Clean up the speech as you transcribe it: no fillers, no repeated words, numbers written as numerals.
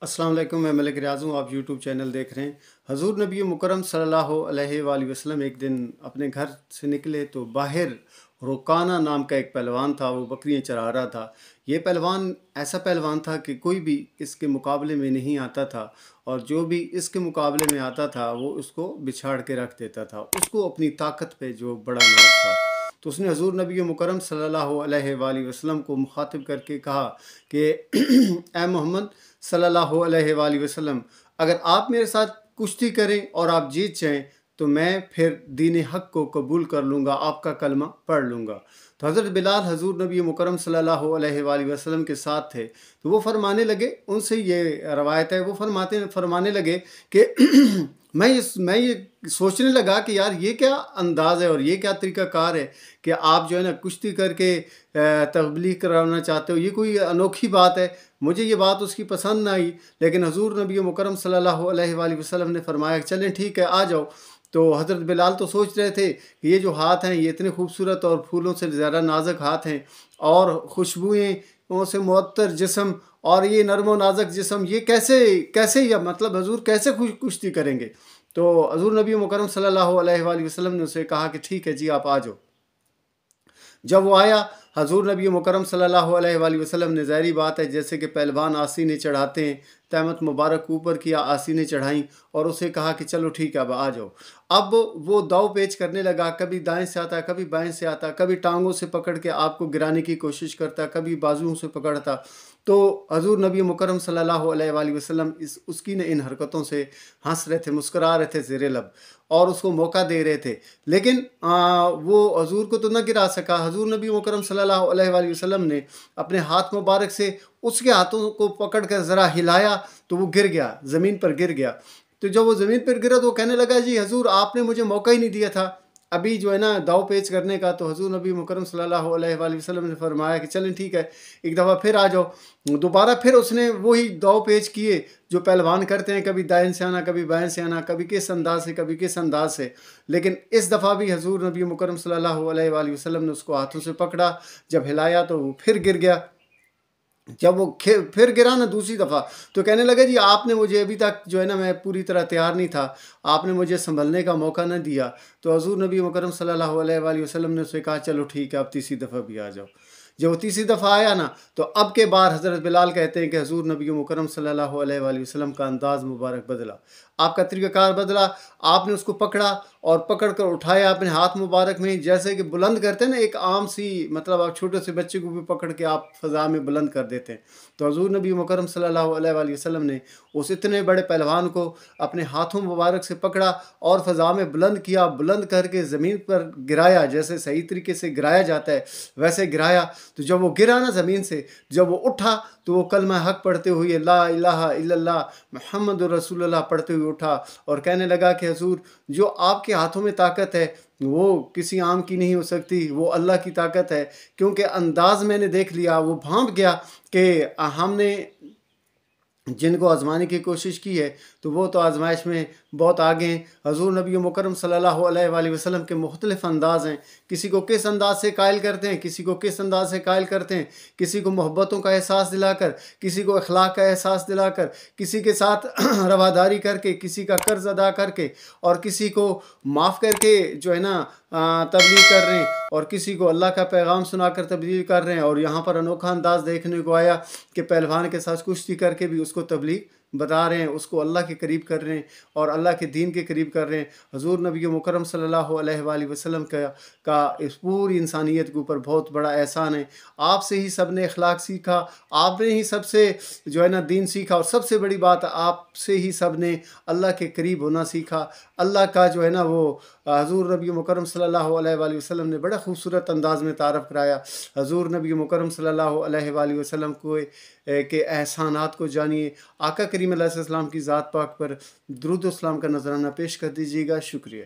अस्सलाम वालेकुम, मैं मलिक रियाज़ हूँ। आप यूट्यूब चैनल देख रहे हैं। हज़ूर नबी मुकर्रम सल्लल्लाहु अलैहि वसल्लम एक दिन अपने घर से निकले तो बाहर रुकाना नाम का एक पहलवान था, वो बकरियाँ चरा रहा था। ये पहलवान ऐसा पहलवान था कि कोई भी इसके मुकाबले में नहीं आता था, और जो भी इसके मुकाबले में आता था वो उसको बिछाड़ के रख देता था। उसको अपनी ताकत पे जो बड़ा नाज था, तो उसने हज़ूर नबी मुकर्रम सल्लल्लाहु अलैहि वसल्लम को मुखातिब करके कहा कि ए मोहम्मद सल्लल्लाहु अलैहि वसल्लम, अगर आप मेरे साथ कुश्ती करें और आप जीत जाएं तो मैं फिर दीन हक़ को कबूल कर लूँगा, आपका कलमा पढ़ लूँगा। तो हज़रत बिलाल हज़ूर नबी मुकर्रम सल्लल्लाहु अलैहि वसल्लम के साथ थे, तो वो फरमाने लगे, उनसे ये रवायत है, वो फरमाने लगे कि मैं ये सोचने लगा कि यार ये क्या अंदाज़ है और ये क्या तरीक़ाकार है कि आप जो है ना कुश्ती करके तबलीग कराना चाहते हो, ये कोई अनोखी बात है। मुझे ये बात उसकी पसंद ना आई, लेकिन हज़ूर नबी मुकर्रम सल्लल्लाहु अलैहि वसल्लम ने फरमाया चलें ठीक है, आ जाओ। तो हज़रत बिलाल तो सोच रहे थे कि ये जो हाथ हैं ये इतने खूबसूरत और फूलों से ज़्यादा नाजुक हाथ हैं, और खुशबुएँ से मुअत्तर जिस्म, और ये नरम व नाजुक जिस्म, ये कैसे या मतलब हज़ूर कैसे कुश्ती करेंगे। तो हज़ूर नबी मुकर्रम सल्लल्लाहु अलैहि वसल्लम ने उसे कहा कि ठीक है जी, आप आ जाओ। जब वो आया, हज़ूर नबी मुकर्रम सल्लल्लाहु अलैहि वसल्लम ने, ज़ाहिरी बात है जैसे कि पहलवान आसीनें चढ़ाते हैं, तहमत मुबारक ऊपर किया, आसीनें चढ़ाईं और उसे कहा कि चलो ठीक है, अब आ जाओ। अब वो दाव पेच करने लगा, कभी दाएं से आता, कभी बाएं से आता, कभी टांगों से पकड़ के आपको गिराने की कोशिश करता, कभी बाजुओं से पकड़ता। तो हज़ूर नबी मुकर्रम सल्लल्लाहु अलैहि वसल्लम उसकी इन हरकतों से हंस रहे थे, मुस्करा रहे थे ज़ेरे लब, और उसको मौका दे रहे थे। लेकिन वो हज़ूर को तो न गिरा सका। हज़ूर नबी मुकर्रम सल्लल्लाहु अलैहि वसल्लम ने अपने हाथ मुबारक से उसके हाथों को पकड़ कर ज़रा हिलाया तो वो गिर गया, ज़मीन पर गिर गया। तो जब वो ज़मीन पर गिरा तो वो कहने लगा, जी हज़ूर आपने मुझे मौका ही नहीं दिया था अभी जो है ना दाव पेच करने का। तो हज़ूर नबी मुकर्रम सल्लल्लाहु अलैहि वसल्लम ने फरमाया कि चलें ठीक है, एक दफ़ा फिर आ जाओ। दोबारा फिर उसने वही दाव पेच किए जो पहलवान करते हैं, कभी दाएं से आना, कभी बाएं से आना, कभी किस अंदाज से, कभी किस अंदाज से। लेकिन इस दफ़ा भी हज़ूर नबी मुकर्रम सल्लल्लाहु अलैहि वसल्लम ने उसको हाथों से पकड़ा, जब हिलाया तो वो फिर गिर गया। जब वो फिर गिरा ना दूसरी दफ़ा, तो कहने लगा, जी आपने मुझे अभी तक जो है ना, मैं पूरी तरह तैयार नहीं था, आपने मुझे संभलने का मौका न दिया। तो हज़ूर नबी मुकर्रम सल्लल्लाहु अलैहि वसल्लम ने उसे कहा चलो ठीक है, अब तीसरी दफ़ा भी आ जाओ। जब वो तीसरी दफ़ा आया ना, तो अब के बार हज़रत बिलाल कहते हैं कि हज़ूर नबी मुकर्रम सल्लल्लाहु अलैहि वसल्लम का अंदाज़ मुबारक बदला, आपका तरीक़ाकार बदला। आपने उसको पकड़ा और पकड़ कर उठाया अपने हाथ मुबारक में, जैसे कि बुलंद करते हैं ना एक आम सी, मतलब आप छोटे से बच्चे को भी पकड़ के आप फ़ज़ा में बुलंद कर देते हैं। तो हज़ूर नबी मुकर्रम सल्लल्लाहु अलैहि वसल्लम ने उस इतने बड़े पहलवान को अपने हाथों मुबारक से पकड़ा और फ़ज़ा में बुलंद किया, बुलंद करके ज़मीन पर गिराया, जैसे सही तरीके से गिराया जाता है वैसे गिराया। तो जब वो गिरा ना ज़मीन से, जब वो उठा तो वो कलमा हक़ पढ़ते हुए ला इलाहा इल्लल्लाह मुहम्मदुर रसूलुल्लाह पढ़ते हुए उठा और कहने लगा कि हज़ूर, जो आपके हाथों में ताकत है वो किसी आम की नहीं हो सकती, वो अल्लाह की ताकत है। क्योंकि अंदाज़ मैंने देख लिया, वो भांप गया कि हमने जिनको आज़माने की कोशिश की है तो वो तो आज़माइश में बहुत आगे हैं। हज़ूर नबी मुकर्रम सल्लल्लाहु अलैहि वसल्लम के मुख्तलिफ़ अंदाज़ हैं, किसी को किस अंदाज़ से कायल करते हैं, किसी को किस अंदाज़ से कायल करते हैं, किसी को मोहब्बतों का एहसास दिलाकर, किसी को अखलाक का एहसास दिलाकर, किसी के साथ रवादारी करके, किसी का कर्ज़ अदा करके, और किसी को माफ़ करके जो है ना तबलीग कर रहे हैं, और किसी को अल्लाह का पैगाम सुनाकर तबलीग कर रहे हैं। और यहाँ पर अनोखा अंदाज़ देखने को आया कि पहलवान के साथ कुश्ती करके भी उसको तबलीग बता रहे हैं, उसको अल्लाह के करीब कर रहे हैं और अल्लाह के दीन के करीब कर रहे हैं। हज़ूर नबी मुकर्रम सल्लल्लाहु अलैहि वसल्लम का इस पूरी इंसानियत के ऊपर बहुत बड़ा एहसान है। आपसे ही सब ने अखलाक सीखा, आपने ही सबसे जो है ना दीन सीखा, और सबसे बड़ी बात आपसे ही सब ने अल्लाह के करीब होना सीखा। अल्लाह का जो है ना वो हज़ूर नबी मुकर्रम सल्लल्लाहु अलैहि वसल्लम ने बड़ा खूबसूरत अंदाज़ में तारफ़ कराया। हज़ूर नबी मुकर्रम सल्लल्लाहु अलैहि वसल्लम को के एहसानात को जानिए। आका करीम अलैहिस्सलाम की ज़ात पाक पर दुरूद व सलाम का नज़राना पेश कर दीजिएगा। शुक्रिया।